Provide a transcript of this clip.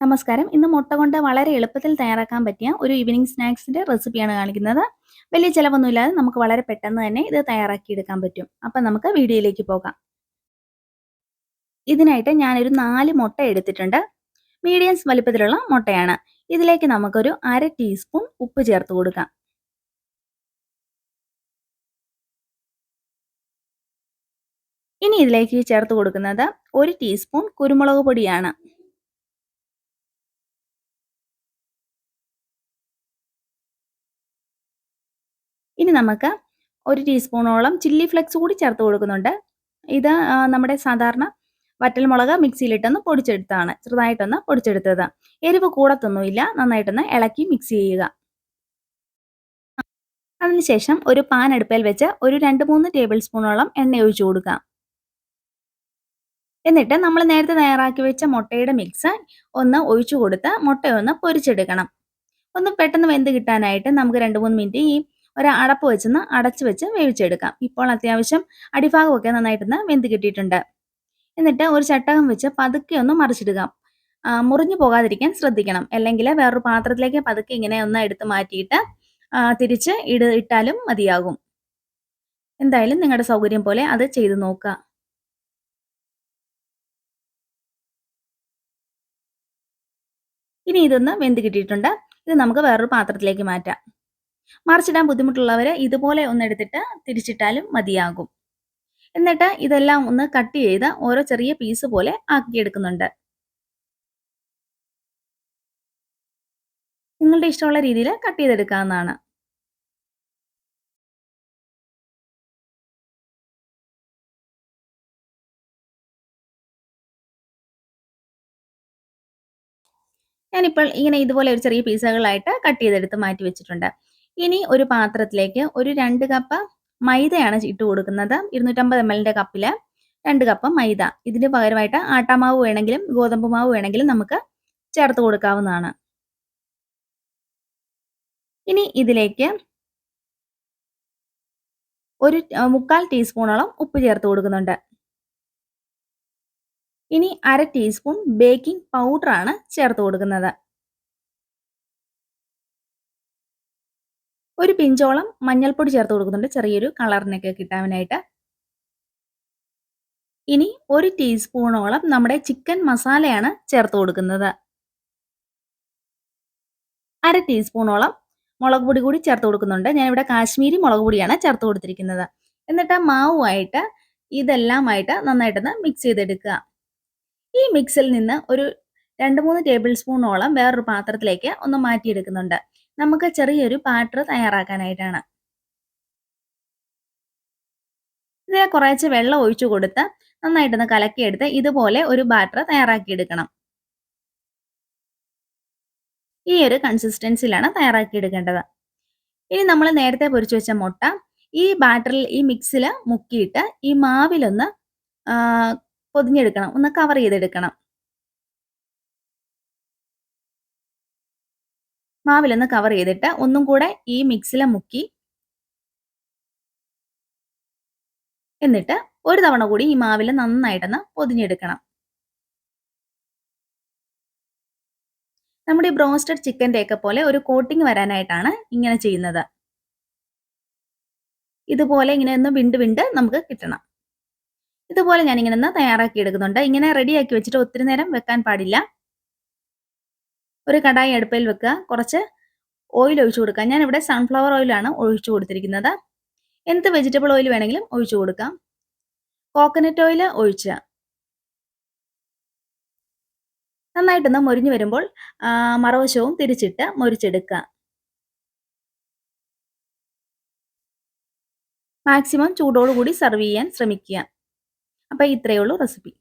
നമസ്കാരം. ഇന്ന് മുട്ട കൊണ്ട് വളരെ എളുപ്പത്തിൽ തയ്യാറാക്കാൻ പറ്റിയ ഒരു ഈവനിംഗ് സ്നാക്സിന്റെ റെസിപ്പിയാണ് കാണിക്കുന്നത്. വലിയ ചിലവൊന്നുമില്ലാതെ നമുക്ക് വളരെ പെട്ടെന്ന് തന്നെ ഇത് തയ്യാറാക്കിയെടുക്കാൻ പറ്റും. അപ്പം നമുക്ക് വീഡിയോയിലേക്ക് പോകാം. ഇതിനായിട്ട് ഞാനൊരു 4 മുട്ട എടുത്തിട്ടുണ്ട്. മീഡിയം വലിപ്പത്തിലുള്ള മുട്ടയാണ്. ഇതിലേക്ക് നമുക്കൊരു 1/2 ടീസ്പൂൺ ഉപ്പ് ചേർത്ത് കൊടുക്കാം. ഇനി ഇതിലേക്ക് ചേർത്ത് കൊടുക്കുന്നത് 1 ടീസ്പൂൺ കുരുമുളക് പൊടിയാണ്. ഇനി നമുക്ക് 1 ടീസ്പൂണോളം ചില്ലി ഫ്ലെക്സ് കൂടി ചേർത്ത് കൊടുക്കുന്നുണ്ട്. ഇത് നമ്മുടെ സാധാരണ വറ്റൽമുളക് മിക്സിയിലിട്ടൊന്ന് പൊടിച്ചെടുത്തതാണ്. ചെറുതായിട്ടൊന്ന് പൊടിച്ചെടുത്തത്. എരിവ് കൂടത്തൊന്നുമില്ല. നന്നായിട്ടൊന്ന് ഇളക്കി മിക്സ് ചെയ്യുക. അതിനുശേഷം ഒരു പാൻ അടുപ്പിൽ വെച്ച് ഒരു 2-3 ടേബിൾ സ്പൂണോളം എണ്ണ ഒഴിച്ചു കൊടുക്കാം. എന്നിട്ട് നമ്മൾ നേരത്തെ തയ്യാറാക്കി വെച്ച മുട്ടയുടെ മിക്സ് ഒന്ന് ഒഴിച്ചു കൊടുത്ത് മുട്ടയൊന്ന് പൊരിച്ചെടുക്കണം. ഒന്ന് പെട്ടെന്ന് വെന്ത് കിട്ടാനായിട്ട് നമുക്ക് 2-3 മിനിറ്റ് ഈ ഒരു അടപ്പ് വെച്ചൊന്ന് അടച്ചു വെച്ച് വേവിച്ചെടുക്കാം. ഇപ്പോൾ അത്യാവശ്യം അടിഭാഗമൊക്കെ നന്നായിട്ടൊന്ന് വെന്ത് കിട്ടിയിട്ടുണ്ട്. എന്നിട്ട് ഒരു ചട്ടകം വെച്ച് പതുക്കെ ഒന്ന് മറിച്ചിടുക. മുറിഞ്ഞു പോകാതിരിക്കാൻ ശ്രദ്ധിക്കണം. അല്ലെങ്കിൽ വേറൊരു പാത്രത്തിലേക്ക് പതുക്കെ ഇങ്ങനെ ഒന്ന് എടുത്ത് മാറ്റിയിട്ട് തിരിച്ച് ഇട്ടാലും മതിയാകും. എന്തായാലും നിങ്ങളുടെ സൗകര്യം പോലെ അത് ചെയ്ത് നോക്കുക. ഇനി ഇതൊന്ന് വെന്ത് കിട്ടിയിട്ടുണ്ട്. ഇത് നമുക്ക് വേറൊരു പാത്രത്തിലേക്ക് മാറ്റാം. മറിച്ചിടാൻ ബുദ്ധിമുട്ടുള്ളവർ ഇതുപോലെ ഒന്ന് എടുത്തിട്ട് തിരിച്ചിട്ടാലും മതിയാകും. എന്നിട്ട് ഇതെല്ലാം ഒന്ന് കട്ട് ചെയ്ത് ഓരോ ചെറിയ പീസ് പോലെ ആക്കിയെടുക്കുന്നുണ്ട്. നിങ്ങളുടെ ഇഷ്ടമുള്ള രീതിയിൽ കട്ട് ചെയ്തെടുക്കാവുന്നതാണ്. ഞാനിപ്പോൾ ഇങ്ങനെ ഇതുപോലെ ഒരു ചെറിയ പീസുകളായിട്ട് കട്ട് ചെയ്തെടുത്ത് മാറ്റി വെച്ചിട്ടുണ്ട്. ഇനി ഒരു പാത്രത്തിലേക്ക് ഒരു 2 കപ്പ് മൈദയാണ് ഇട്ട് കൊടുക്കുന്നത്. 250 mlന്റെ കപ്പിൽ 2 കപ്പ് മൈദ. ഇതിന് പകരമായിട്ട് ആട്ടാമാവ് വേണമെങ്കിലും ഗോതമ്പ് മാവ് വേണമെങ്കിലും നമുക്ക് ചേർത്ത് കൊടുക്കാവുന്നതാണ്. ഇനി ഇതിലേക്ക് ഒരു 3/4 ടീസ്പൂണോളം ഉപ്പ് ചേർത്ത് കൊടുക്കുന്നുണ്ട്. ഇനി 1/2 ടീസ്പൂൺ ബേക്കിംഗ് പൗഡറാണ് ചേർത്ത് കൊടുക്കുന്നത്. ഒരു പിഞ്ചോളം മഞ്ഞൾപ്പൊടി ചേർത്ത് കൊടുക്കുന്നുണ്ട് ചെറിയൊരു കളറിനൊക്കെ കിട്ടാനായിട്ട്. ഇനി 1 ടീസ്പൂണോളം നമ്മുടെ ചിക്കൻ മസാലയാണ് ചേർത്ത് കൊടുക്കുന്നത്. 1/2 ടീസ്പൂണോളം മുളക് പൊടി കൂടി ചേർത്ത് കൊടുക്കുന്നുണ്ട്. ഞാനിവിടെ കാശ്മീരി മുളക് പൊടിയാണ് ചേർത്ത് കൊടുത്തിരിക്കുന്നത്. എന്നിട്ട് ആ മാവുമായിട്ട് ഇതെല്ലാമായിട്ട് നന്നായിട്ടൊന്ന് മിക്സ് ചെയ്തെടുക്കുക. ഈ മിക്സിൽ നിന്ന് ഒരു 2-3 ടേബിൾ സ്പൂണോളം വേറൊരു പാത്രത്തിലേക്ക് ഒന്ന് മാറ്റിയെടുക്കുന്നുണ്ട്. നമുക്ക് ചെറിയൊരു ബാറ്റർ തയ്യാറാക്കാനായിട്ടാണ്. ഇതിൽ കുറച്ച് വെള്ളം ഒഴിച്ചു കൊടുത്ത് നന്നായിട്ടൊന്ന് കലക്കിയെടുത്ത് ഇതുപോലെ ഒരു ബാറ്റർ തയ്യാറാക്കിയെടുക്കണം. ഈ ഒരു കൺസിസ്റ്റൻസിയിലാണ് തയ്യാറാക്കിയെടുക്കേണ്ടത്. ഇനി നമ്മൾ നേരത്തെ പൊരിച്ചു വെച്ച മുട്ട ഈ ബാറ്ററിൽ ഈ മിക്സിൽ മുക്കിയിട്ട് ഈ മാവിലൊന്ന് പൊതിഞ്ഞെടുക്കണം. ഒന്ന് കവർ ചെയ്തെടുക്കണം. മാവിലൊന്ന് കവർ ചെയ്തിട്ട് ഒന്നും കൂടെ ഈ മിക്സിൽ മുക്കി എന്നിട്ട് ഒരു തവണ കൂടി ഈ മാവിൽ നന്നായിട്ടൊന്ന് പൊതിഞ്ഞെടുക്കണം. നമ്മുടെ ഈ ബ്രോസ്റ്റഡ് ചിക്കൻ്റെ ഒക്കെ പോലെ ഒരു കോട്ടിംഗ് വരാനായിട്ടാണ് ഇങ്ങനെ ചെയ്യുന്നത്. ഇതുപോലെ ഇങ്ങനെ ഒന്ന് വിണ്ട് നമുക്ക് കിട്ടണം. ഇതുപോലെ ഞാനിങ്ങനെ ഒന്ന് തയ്യാറാക്കി എടുക്കുന്നുണ്ട്. ഇങ്ങനെ റെഡിയാക്കി വെച്ചിട്ട് ഒത്തിരി നേരം വെക്കാൻ പാടില്ല. ഒരു കടായി അടുപ്പിൽ വെക്കുക. കുറച്ച് ഓയിൽ ഒഴിച്ചു കൊടുക്കുക. ഞാനിവിടെ സൺഫ്ലവർ ഓയിലാണ് ഒഴിച്ചു കൊടുത്തിരിക്കുന്നത്. എന്ത് വെജിറ്റബിൾ ഓയിൽ വേണമെങ്കിലും ഒഴിച്ചു കൊടുക്കാം. കോക്കനട്ട് ഓയിൽ ഒഴിച്ച് നന്നായിട്ടൊന്ന് മൊരിഞ്ഞു വരുമ്പോൾ മറുവശവും തിരിച്ചിട്ട് മൊരിച്ചെടുക്കുക. മാക്സിമം ചൂടോടുകൂടി സെർവ് ചെയ്യാൻ ശ്രമിക്കുക. അപ്പോൾ ഇത്രയേ ഉള്ളൂ റെസിപ്പി.